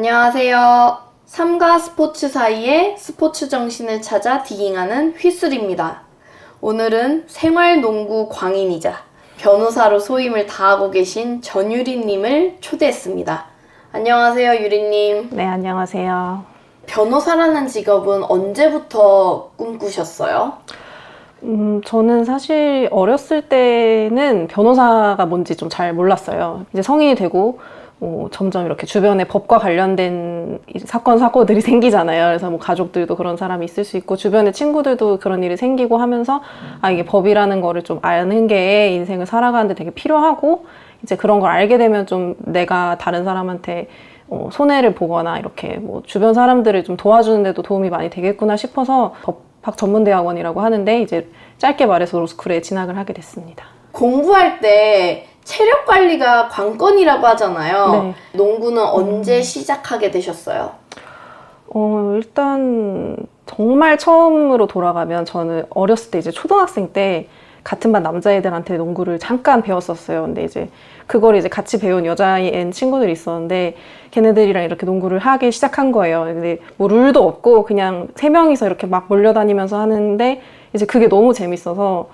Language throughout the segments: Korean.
안녕하세요. 삶과 스포츠 사이의 스포츠 정신을 찾아 디깅하는 휘슬입니다. 오늘은 생활농구 광인이자 변호사로 소임을 다하고 계신 전유리님을 초대했습니다. 안녕하세요, 유리님. 네, 안녕하세요. 변호사라는 직업은 언제부터 꿈꾸셨어요? 저는 사실 어렸을 때는 변호사가 뭔지 좀 잘 몰랐어요. 이제 성인이 되고 점점 이렇게 주변에 법과 관련된 사건, 사고들이 생기잖아요. 그래서 뭐 가족들도 그런 사람이 있을 수 있고 주변에 친구들도 그런 일이 생기고 하면서 이게 법이라는 거를 좀 아는 게 인생을 살아가는데 되게 필요하고 이제 그런 걸 알게 되면 좀 내가 다른 사람한테 손해를 보거나 이렇게 뭐 주변 사람들을 좀 도와주는데도 도움이 많이 되겠구나 싶어서 법학 전문대학원이라고 하는데 이제 짧게 말해서 로스쿨에 진학을 하게 됐습니다. 공부할 때 체력 관리가 관건이라고 하잖아요. 네. 농구는 언제 시작하게 되셨어요? 일단 정말 처음으로 돌아가면 저는 어렸을 때 이제 초등학생 때 같은 반 남자애들한테 농구를 잠깐 배웠었어요. 근데 이제 그걸 이제 같이 배운 여자애 친구들이 있었는데 걔네들이랑 이렇게 농구를 하기 시작한 거예요. 근데 뭐 룰도 없고 그냥 세 명이서 이렇게 막 몰려다니면서 하는데 이제 그게 너무 재밌어서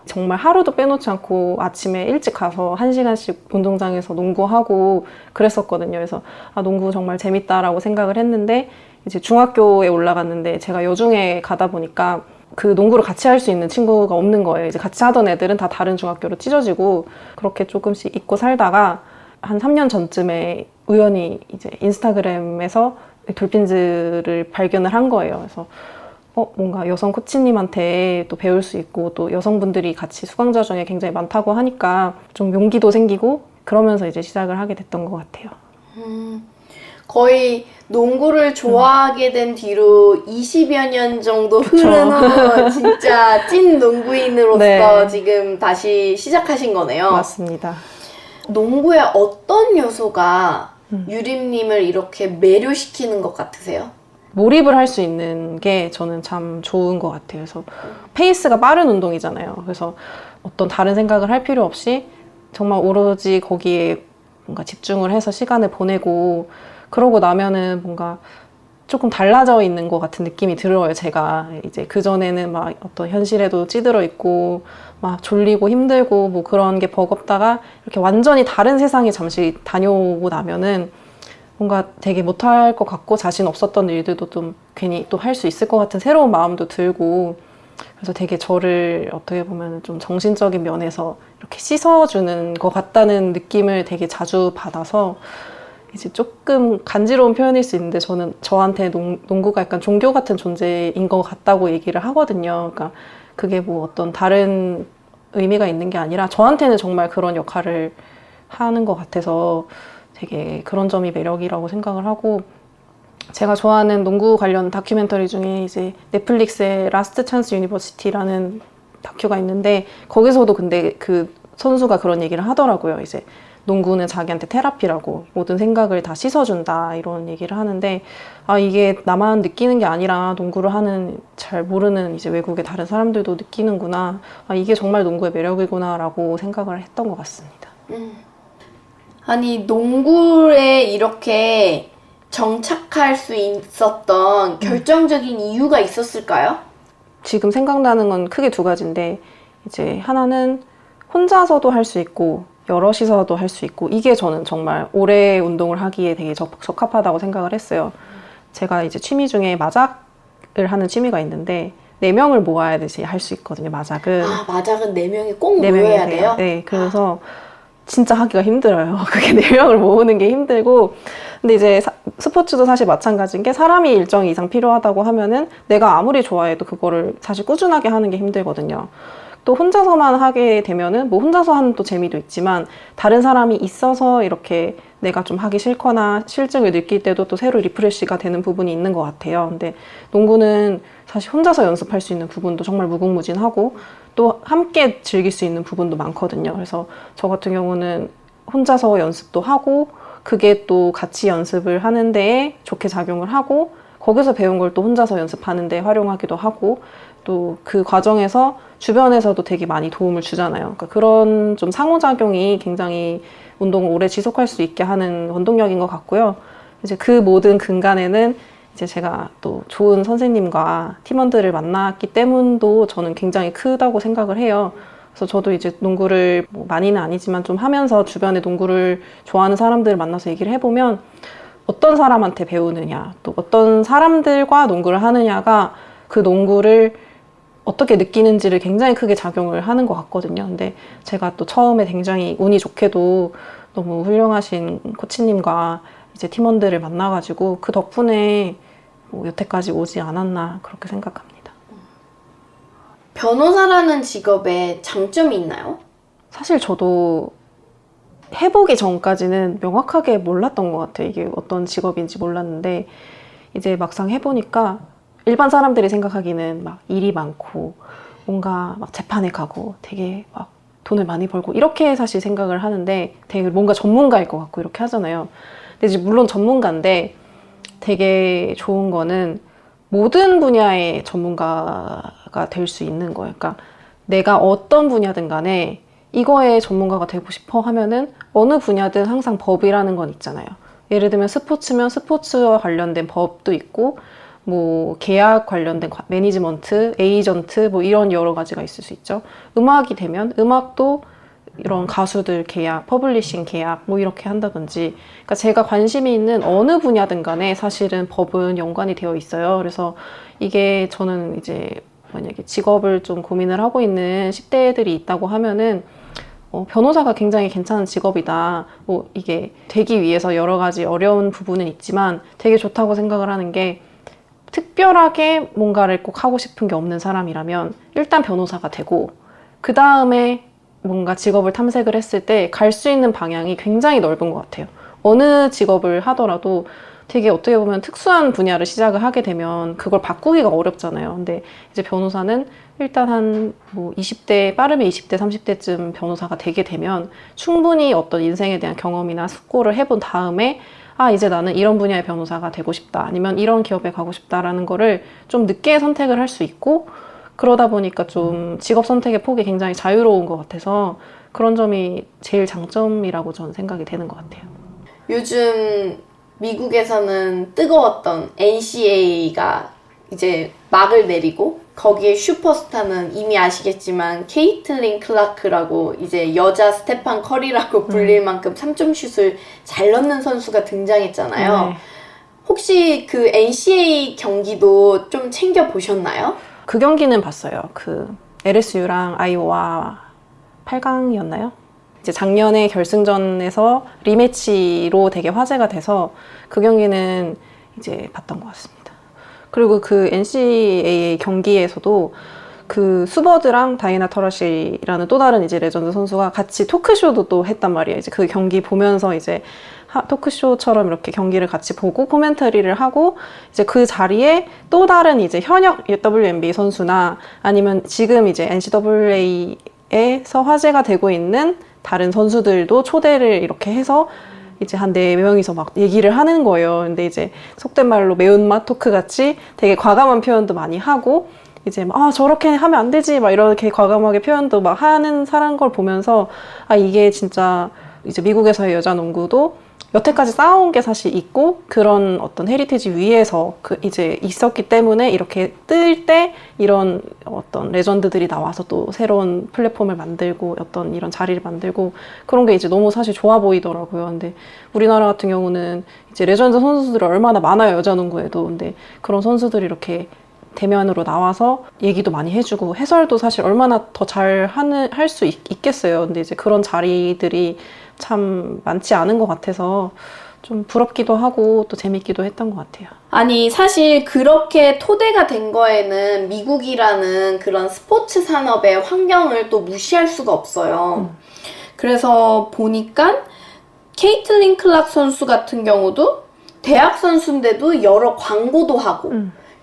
정말 하루도 빼놓지 않고 아침에 일찍 가서 1시간씩 운동장에서 농구하고 그랬었거든요. 그래서 농구 정말 재밌다라고 생각을 했는데 이제 중학교에 올라갔는데 제가 여중에 가다 보니까 그 농구를 같이 할 수 있는 친구가 없는 거예요. 이제 같이 하던 애들은 다 다른 중학교로 찢어지고 그렇게 조금씩 잊고 살다가 한 3년 전쯤에 우연히 이제 인스타그램에서 돌핀즈를 발견을 한 거예요. 그래서 뭔가 여성 코치님한테 또 배울 수 있고 또 여성분들이 같이 수강자 중에 굉장히 많다고 하니까 좀 용기도 생기고 그러면서 이제 시작을 하게 됐던 것 같아요. 거의 농구를 좋아하게 된 뒤로 20여 년 정도 흐른 후 진짜 찐 농구인으로서 네. 지금 다시 시작하신 거네요. 맞습니다. 농구의 어떤 요소가 유림님을 이렇게 매료시키는 것 같으세요? 몰입을 할 수 있는 게 저는 참 좋은 것 같아요. 그래서 페이스가 빠른 운동이잖아요. 그래서 어떤 다른 생각을 할 필요 없이 정말 오로지 거기에 뭔가 집중을 해서 시간을 보내고 그러고 나면은 뭔가 조금 달라져 있는 것 같은 느낌이 들어요. 제가 이제 그전에는 막 어떤 현실에도 찌들어 있고 막 졸리고 힘들고 뭐 그런 게 버겁다가 이렇게 완전히 다른 세상에 잠시 다녀오고 나면은 뭔가 되게 못할 것 같고 자신 없었던 일들도 좀 괜히 또 할 수 있을 것 같은 새로운 마음도 들고 그래서 되게 저를 어떻게 보면 좀 정신적인 면에서 이렇게 씻어주는 것 같다는 느낌을 되게 자주 받아서 이제 조금 간지러운 표현일 수 있는데 저는 저한테 농구가 약간 종교 같은 존재인 것 같다고 얘기를 하거든요. 그러니까 그게 뭐 어떤 다른 의미가 있는 게 아니라 저한테는 정말 그런 역할을 하는 것 같아서 되게 그런 점이 매력이라고 생각을 하고 제가 좋아하는 농구 관련 다큐멘터리 중에 이제 넷플릭스의 라스트 찬스 유니버시티라는 다큐가 있는데 거기서도 근데 그 선수가 그런 얘기를 하더라고요. 이제 농구는 자기한테 테라피라고 모든 생각을 다 씻어준다 이런 얘기를 하는데 이게 나만 느끼는 게 아니라 농구를 하는 잘 모르는 이제 외국의 다른 사람들도 느끼는구나 이게 정말 농구의 매력이구나 라고 생각을 했던 것 같습니다. 아니 농구에 이렇게 정착할 수 있었던 결정적인 이유가 있었을까요? 지금 생각나는 건 크게 두 가지인데 이제 하나는 혼자서도 할 수 있고 여럿이서도 할 수 있고 이게 저는 정말 오래 운동을 하기에 되게 적합하다고 생각을 했어요. 제가 이제 취미 중에 마작을 하는 취미가 있는데 4명을 모아야지 할 수 있거든요. 마작은. 마작은 4명이 꼭 4명이 모여야 돼요? 네, 그래서 진짜 하기가 힘들어요. 그게 4명을 모으는 게 힘들고 근데 이제 스포츠도 사실 마찬가지인 게 사람이 일정 이상 필요하다고 하면은 내가 아무리 좋아해도 그거를 사실 꾸준하게 하는 게 힘들거든요. 또 혼자서만 하게 되면은 뭐 혼자서 하는 또 재미도 있지만 다른 사람이 있어서 이렇게 내가 좀 하기 싫거나 실증을 느낄 때도 또 새로 리프레시가 되는 부분이 있는 것 같아요. 근데 농구는 사실 혼자서 연습할 수 있는 부분도 정말 무궁무진하고 또 함께 즐길 수 있는 부분도 많거든요. 그래서 저 같은 경우는 혼자서 연습도 하고 그게 또 같이 연습을 하는 데에 좋게 작용을 하고 거기서 배운 걸 또 혼자서 연습하는 데 활용하기도 하고 또 그 과정에서 주변에서도 되게 많이 도움을 주잖아요. 그러니까 그런 좀 상호작용이 굉장히 운동을 오래 지속할 수 있게 하는 원동력인 것 같고요. 이제 그 모든 근간에는 이제 제가 또 좋은 선생님과 팀원들을 만났기 때문도 저는 굉장히 크다고 생각을 해요. 그래서 저도 이제 농구를 뭐 많이는 아니지만 좀 하면서 주변에 농구를 좋아하는 사람들을 만나서 얘기를 해보면 어떤 사람한테 배우느냐, 또 어떤 사람들과 농구를 하느냐가 그 농구를 어떻게 느끼는지를 굉장히 크게 작용을 하는 것 같거든요. 근데 제가 또 처음에 굉장히 운이 좋게도 너무 훌륭하신 코치님과 이제 팀원들을 만나가지고 그 덕분에 뭐 여태까지 오지 않았나 그렇게 생각합니다. 변호사라는 직업에 장점이 있나요? 사실 저도 해보기 전까지는 명확하게 몰랐던 것 같아요. 이게 어떤 직업인지 몰랐는데 이제 막상 해보니까 일반 사람들이 생각하기는 막 일이 많고 뭔가 막 재판에 가고 되게 막 돈을 많이 벌고 이렇게 사실 생각을 하는데 되게 뭔가 전문가일 것 같고 이렇게 하잖아요. 근데 이제 물론 전문가인데 되게 좋은 거는 모든 분야의 전문가가 될 수 있는 거예요. 그러니까 내가 어떤 분야든 간에 이거에 전문가가 되고 싶어 하면은 어느 분야든 항상 법이라는 건 있잖아요. 예를 들면 스포츠면 스포츠와 관련된 법도 있고 뭐 계약 관련된 매니지먼트, 에이전트 뭐 이런 여러 가지가 있을 수 있죠. 음악이 되면 음악도 이런 가수들 계약, 퍼블리싱 계약 뭐 이렇게 한다든지 그러니까 제가 관심이 있는 어느 분야든 간에 사실은 법은 연관이 되어 있어요. 그래서 이게 저는 이제 만약에 직업을 좀 고민을 하고 있는 10대들이 있다고 하면은 변호사가 굉장히 괜찮은 직업이다. 뭐 이게 되기 위해서 여러 가지 어려운 부분은 있지만 되게 좋다고 생각을 하는 게 특별하게 뭔가를 꼭 하고 싶은 게 없는 사람이라면 일단 변호사가 되고 그 다음에 뭔가 직업을 탐색을 했을 때 갈 수 있는 방향이 굉장히 넓은 것 같아요. 어느 직업을 하더라도 되게 어떻게 보면 특수한 분야를 시작을 하게 되면 그걸 바꾸기가 어렵잖아요. 근데 이제 변호사는 일단 한 뭐 20대, 빠르면 20대, 30대쯤 변호사가 되게 되면 충분히 어떤 인생에 대한 경험이나 숙고를 해본 다음에 아, 이제 나는 이런 분야의 변호사가 되고 싶다. 아니면 이런 기업에 가고 싶다라는 거를 좀 늦게 선택을 할 수 있고 그러다 보니까 좀 직업 선택의 폭이 굉장히 자유로운 것 같아서 그런 점이 제일 장점이라고 저는 생각이 되는 것 같아요. 요즘 미국에서는 뜨거웠던 NCAA가 이제 막을 내리고 거기에 슈퍼스타는 이미 아시겠지만 케이틀린 클라크라고 이제 여자 스테판 커리라고 불릴 만큼 3점 슛을 잘 넣는 선수가 등장했잖아요. 네. 혹시 그 NCAA 경기도 좀 챙겨 보셨나요? 그 경기는 봤어요. 그 LSU랑 아이오와 8강이었나요? 이제 작년에 결승전에서 리매치로 되게 화제가 돼서 그 경기는 이제 봤던 것 같습니다. 그리고 그 NCAA 경기에서도 그 수버드랑 다이나 터러시라는 또 다른 이제 레전드 선수가 같이 토크쇼도 또 했단 말이에요. 이제 그 경기 보면서 이제 토크쇼처럼 이렇게 경기를 같이 보고 코멘터리를 하고 이제 그 자리에 또 다른 이제 현역 WNBA 선수나 아니면 지금 이제 NCAA에서 화제가 되고 있는 다른 선수들도 초대를 이렇게 해서 이제 한 4명이서 막 얘기를 하는 거예요. 근데 이제 속된 말로 매운맛 토크 같이 되게 과감한 표현도 많이 하고 이제 막, 아, 저렇게 하면 안 되지 막 이렇게 과감하게 표현도 막 하는 사람 걸 보면서 아, 이게 진짜 이제 미국에서의 여자 농구도 여태까지 쌓아온 게 사실 있고 그런 어떤 헤리티지 위에서 그 이제 있었기 때문에 이렇게 뜰 때 이런 어떤 레전드들이 나와서 또 새로운 플랫폼을 만들고 어떤 이런 자리를 만들고 그런 게 이제 너무 사실 좋아 보이더라고요. 근데 우리나라 같은 경우는 이제 레전드 선수들이 얼마나 많아요, 여자 농구에도. 근데 그런 선수들이 이렇게 대면으로 나와서 얘기도 많이 해주고 해설도 사실 얼마나 더 잘 할 수 있겠어요. 근데 이제 그런 자리들이 참 많지 않은 것 같아서 좀 부럽기도 하고 또 재밌기도 했던 것 같아요. 아니, 사실 그렇게 토대가 된 거에는 미국이라는 그런 스포츠 산업의 환경을 또 무시할 수가 없어요. 그래서 보니까 케이틀린 클락 선수 같은 경우도 대학 선수인데도 여러 광고도 하고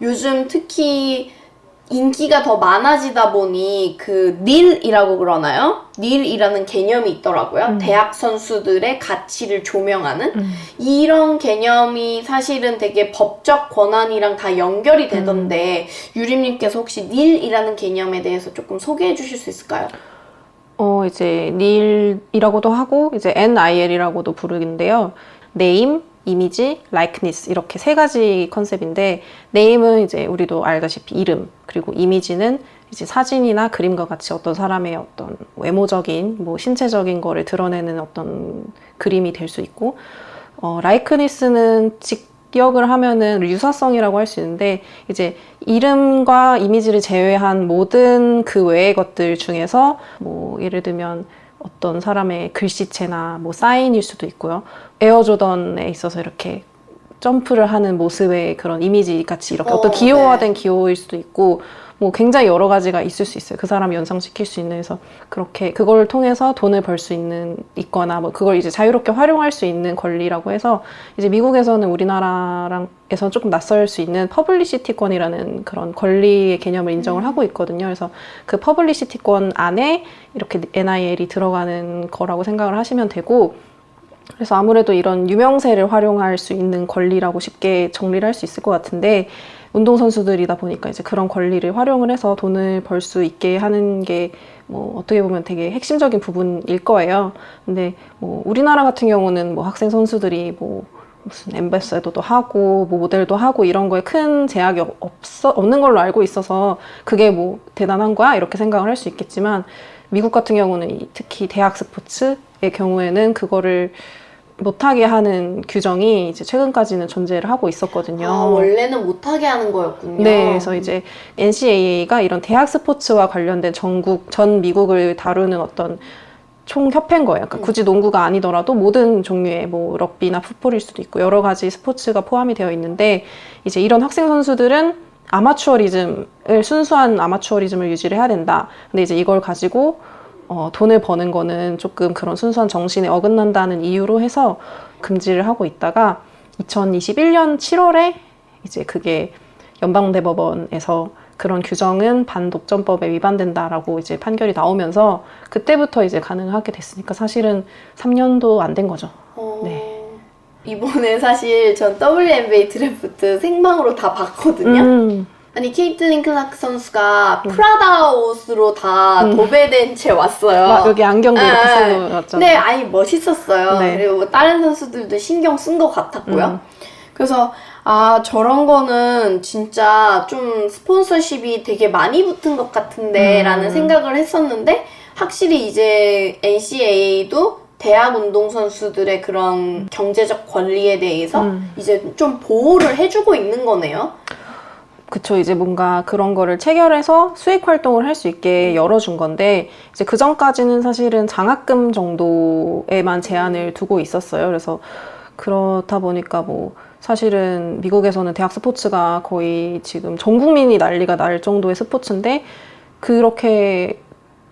요즘 특히 인기가 더 많아지다 보니 그 닐이라고 그러나요? 닐이라는 개념이 있더라고요. 대학 선수들의 가치를 조명하는 이런 개념이 사실은 되게 법적 권한이랑 다 연결이 되던데 유림님께서 혹시 닐이라는 개념에 대해서 조금 소개해 주실 수 있을까요? 이제 닐이라고도 하고 이제 NIL이라고도 부르는데요. Name, 이미지, likeness 이렇게 세 가지 컨셉인데 네임은 이제 우리도 알다시피 이름, 그리고 이미지는 이제 사진이나 그림과 같이 어떤 사람의 어떤 외모적인, 뭐 신체적인 거를 드러내는 어떤 그림이 될 수 있고, likenes스는 직역을 하면은 유사성이라고 할 수 있는데, 이제 이름과 이미지를 제외한 모든 그 외의 것들 중에서 뭐 예를 들면 어떤 사람의 글씨체나 뭐 사인일 수도 있고요. 에어조던에 있어서 이렇게 점프를 하는 모습의 그런 이미지 같이 이렇게 어떤 기호화된 기호일 수도 있고, 뭐 굉장히 여러 가지가 있을 수 있어요. 그 사람을 연상시킬 수 있는. 그래서 그렇게 그걸 통해서 돈을 벌 수 있거나 뭐 그걸 이제 자유롭게 활용할 수 있는 권리라고 해서, 이제 미국에서는 우리나라랑에서 조금 낯설 수 있는 퍼블리시티권이라는 그런 권리의 개념을 인정을 하고 있거든요. 그래서 그 퍼블리시티권 안에 이렇게 NIL이 들어가는 거라고 생각을 하시면 되고, 그래서 아무래도 이런 유명세를 활용할 수 있는 권리라고 쉽게 정리를 할 수 있을 것 같은데, 운동선수들이다 보니까 이제 그런 권리를 활용을 해서 돈을 벌 수 있게 하는 게 뭐 어떻게 보면 되게 핵심적인 부분일 거예요. 근데 뭐 우리나라 같은 경우는 뭐 학생 선수들이 뭐 무슨 엠베서더도 하고 뭐 모델도 하고 이런 거에 큰 제약이 없는 걸로 알고 있어서 그게 뭐 대단한 거야 이렇게 생각을 할 수 있겠지만, 미국 같은 경우는 특히 대학 스포츠의 경우에는 그거를 못하게 하는 규정이 이제 최근까지는 존재를 하고 있었거든요. 아, 원래는 못하게 하는 거였군요. 네, 그래서 이제 NCAA가 이런 대학 스포츠와 관련된 전 미국을 다루는 어떤 총협회인 거예요. 그러니까 굳이 농구가 아니더라도 모든 종류의 뭐 럭비나 풋볼일 수도 있고 여러 가지 스포츠가 포함이 되어 있는데, 이제 이런 학생 선수들은 순수한 아마추어리즘을 유지를 해야 된다. 근데 이제 이걸 가지고 돈을 버는 거는 조금 그런 순수한 정신에 어긋난다는 이유로 해서 금지를 하고 있다가 2021년 7월에 이제 그게 연방대법원에서 그런 규정은 반독점법에 위반된다라고 이제 판결이 나오면서 그때부터 이제 가능하게 됐으니까 사실은 3년도 안 된 거죠. 네. 이번에 사실 전 WNBA 드래프트 생방으로 다 봤거든요. 아니 케이틀린 클라크 선수가 프라다 옷으로 다 도배된 채 왔어요. 막 여기 안경도 이렇게 쓰고 왔잖아요. 네, 아니 멋있었어요. 네. 그리고 다른 선수들도 신경 쓴 것 같았고요. 그래서 아, 저런 거는 진짜 좀 스폰서십이 되게 많이 붙은 것 같은데 라는 생각을 했었는데, 확실히 이제 NCAA도 대학 운동선수들의 그런 경제적 권리에 대해서 이제 좀 보호를 해주고 있는 거네요. 그쵸. 이제 뭔가 그런 거를 체결해서 수익 활동을 할 수 있게 열어준 건데, 이제 그 전까지는 사실은 장학금 정도에만 제한을 두고 있었어요. 그래서 그렇다 보니까 뭐 사실은 미국에서는 대학 스포츠가 거의 지금 전 국민이 난리가 날 정도의 스포츠인데, 그렇게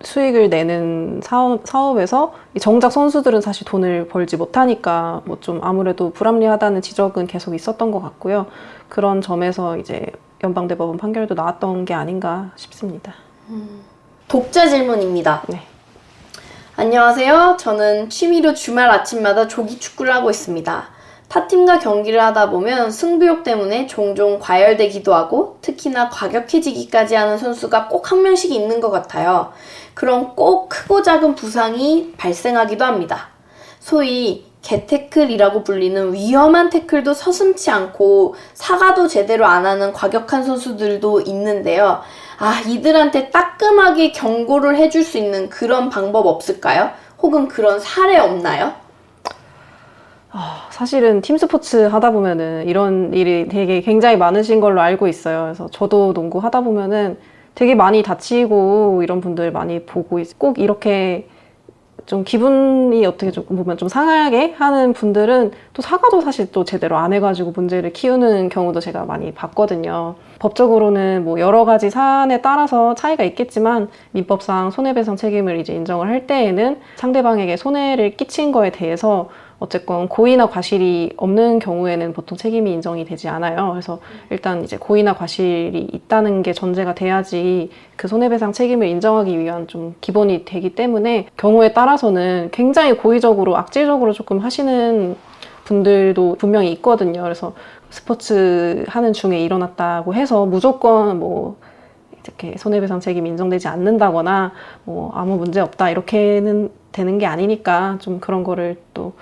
수익을 내는 사업에서 정작 선수들은 사실 돈을 벌지 못하니까 뭐 좀 아무래도 불합리하다는 지적은 계속 있었던 것 같고요. 그런 점에서 이제 연방대법원 판결도 나왔던 게 아닌가 싶습니다. 독자 질문입니다. 네. 안녕하세요. 저는 취미로 주말 아침마다 조기 축구를 하고 있습니다. 타팀과 경기를 하다 보면 승부욕 때문에 종종 과열되기도 하고 특히나 과격해지기까지 하는 선수가 꼭 한 명씩 있는 것 같아요. 그럼 꼭 크고 작은 부상이 발생하기도 합니다. 소위 개태클이라고 불리는 위험한 태클도 서슴지 않고 사과도 제대로 안 하는 과격한 선수들도 있는데요. 아, 이들한테 따끔하게 경고를 해줄 수 있는 그런 방법 없을까요? 혹은 그런 사례 없나요? 사실은 팀 스포츠 하다 보면은 이런 일이 되게 굉장히 많으신 걸로 알고 있어요. 그래서 저도 농구 하다 보면은 되게 많이 다치고 이런 분들 많이 보고 꼭 이렇게 좀 기분이 어떻게 좀 보면 좀 상하게 하는 분들은 또 사과도 사실 또 제대로 안 해가지고 문제를 키우는 경우도 제가 많이 봤거든요. 법적으로는 뭐 여러 가지 사안에 따라서 차이가 있겠지만 민법상 손해배상 책임을 이제 인정을 할 때에는 상대방에게 손해를 끼친 거에 대해서 어쨌건 고의나 과실이 없는 경우에는 보통 책임이 인정이 되지 않아요. 그래서 일단 이제 고의나 과실이 있다는 게 전제가 돼야지 그 손해배상 책임을 인정하기 위한 좀 기본이 되기 때문에 경우에 따라서는 굉장히 고의적으로 악질적으로 조금 하시는 분들도 분명히 있거든요. 그래서 스포츠 하는 중에 일어났다고 해서 무조건 뭐 이렇게 손해배상 책임이 인정되지 않는다거나 뭐 아무 문제 없다 이렇게는 되는 게 아니니까 좀 그런 거를 또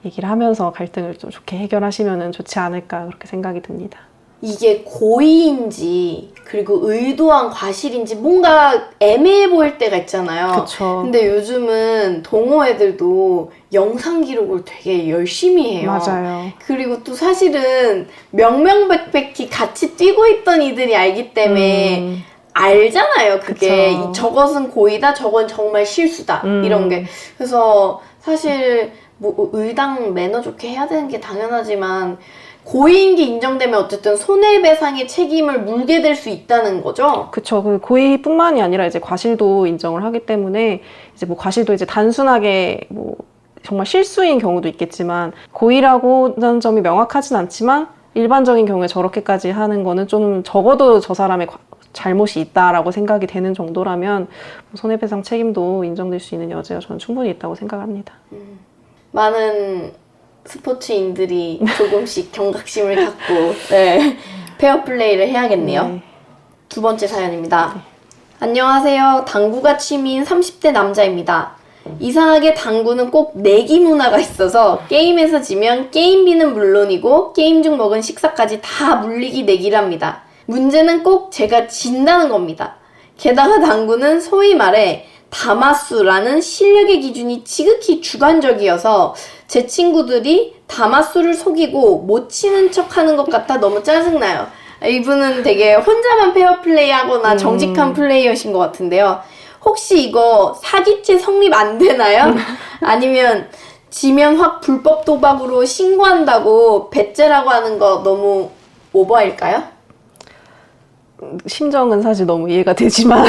얘기를 하면서 갈등을 좀 좋게 해결하시면 좋지 않을까 그렇게 생각이 듭니다. 이게 고의인지 그리고 의도한 과실인지 뭔가 애매해 보일 때가 있잖아요. 그쵸. 근데 요즘은 동호 애들도 영상 기록을 되게 열심히 해요. 맞아요. 그리고 또 사실은 명명백백히 같이 뛰고 있던 이들이 알기 때문에 알잖아요. 그게 그쵸. 저것은 고의다, 저건 정말 실수다 이런 게. 그래서 사실 뭐 의당 매너 좋게 해야 되는 게 당연하지만 고의인 게 인정되면 어쨌든 손해배상의 책임을 물게 될 수 있다는 거죠. 그쵸. 그 고의뿐만이 아니라 이제 과실도 인정을 하기 때문에 이제 뭐 과실도 이제 단순하게 뭐 정말 실수인 경우도 있겠지만 고의라고 하는 점이 명확하진 않지만 일반적인 경우에 저렇게까지 하는 거는 좀 적어도 저 사람의 잘못이 있다라고 생각이 되는 정도라면 손해배상 책임도 인정될 수 있는 여지가 저는 충분히 있다고 생각합니다. 많은 스포츠인들이 조금씩 경각심을 갖고 네, 페어플레이를 해야겠네요. 네. 두 번째 사연입니다. 안녕하세요. 당구가 취미인 30대 남자입니다. 이상하게 당구는 꼭 내기 문화가 있어서 게임에서 지면 게임비는 물론이고 게임 중 먹은 식사까지 다 물리기 내기랍니다. 문제는 꼭 제가 진다는 겁니다. 게다가 당구는 소위 말해 다마수라는 실력의 기준이 지극히 주관적이어서 제 친구들이 다마수를 속이고 못 치는 척 하는 것 같아 너무 짜증나요. 이분은 되게 혼자만 페어플레이 하거나 정직한 플레이어신 것 같은데요. 혹시 이거 사기죄 성립 안 되나요? 아니면 지면 확 불법 도박으로 신고한다고 배째라고 하는 거 너무 오버일까요? 심정은 사실 너무 이해가 되지만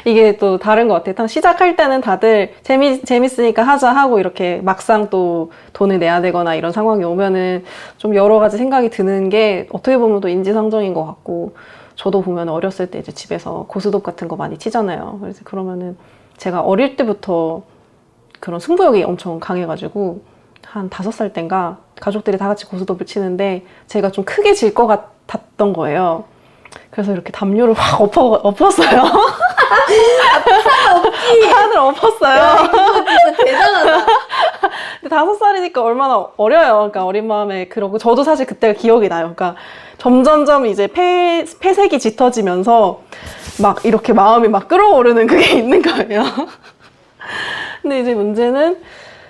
이게 또 다른 것 같아요. 시작할 때는 다들 재밌으니까 하자 하고 이렇게 막상 또 돈을 내야 되거나 이런 상황이 오면은 좀 여러 가지 생각이 드는 게 어떻게 보면 또 인지상정인 것 같고 저도 보면 어렸을 때 이제 집에서 고스톱 같은 거 많이 치잖아요. 그래서 그러면은 제가 어릴 때부터 그런 승부욕이 엄청 강해가지고 한 5살 땐가 가족들이 다 같이 고스톱을 치는데 제가 좀 크게 질 것 같았던 거예요. 그래서 이렇게 담요를 확 엎었어요. 판을 엎었어요. 야, 이거 진짜 대단하다. 근데 5살이니까 얼마나 어려요. 그러니까 어린 마음에 그러고 저도 사실 그때가 기억이 나요. 그러니까 점점점 이제 폐색이 짙어지면서 막 이렇게 마음이 막 끓어오르는 그게 있는 거예요. 근데 이제 문제는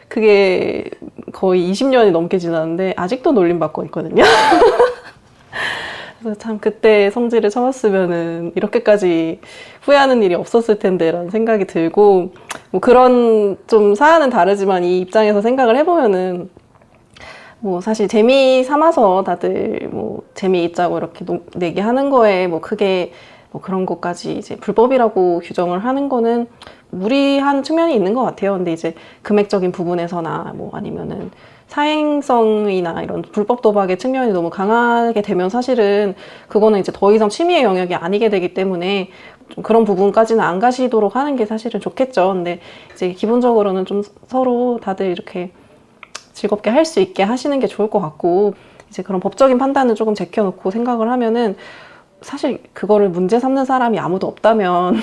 그게 거의 20년이 넘게 지났는데 아직도 놀림받고 있거든요. 그래서 참 그때 성질을 쳐봤으면은 이렇게까지 후회하는 일이 없었을 텐데라는 생각이 들고 뭐 그런 좀 사안은 다르지만 이 입장에서 생각을 해보면은 뭐 사실 재미 삼아서 다들 뭐 재미있자고 이렇게 내기하는 거에 뭐 크게 뭐 그런 것까지 이제 불법이라고 규정을 하는 거는 무리한 측면이 있는 것 같아요. 근데 이제 금액적인 부분에서나 뭐 아니면은 사행성이나 이런 불법 도박의 측면이 너무 강하게 되면 사실은 그거는 이제 더 이상 취미의 영역이 아니게 되기 때문에 좀 그런 부분까지는 안 가시도록 하는 게 사실은 좋겠죠. 근데 이제 기본적으로는 좀 서로 다들 이렇게 즐겁게 할 수 있게 하시는 게 좋을 것 같고 이제 그런 법적인 판단을 조금 제껴놓고 생각을 하면은 사실 그거를 문제 삼는 사람이 아무도 없다면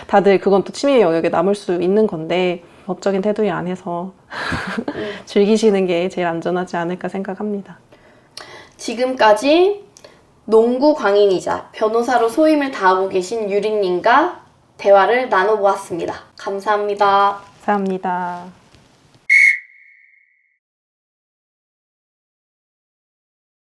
다들 그건 또 취미의 영역에 남을 수 있는 건데 법적인 테두리 안에서 즐기시는 게 제일 안전하지 않을까 생각합니다. 지금까지 농구 광인이자 변호사로 소임을 다하고 계신 유리님과 대화를 나눠보았습니다. 감사합니다. 감사합니다.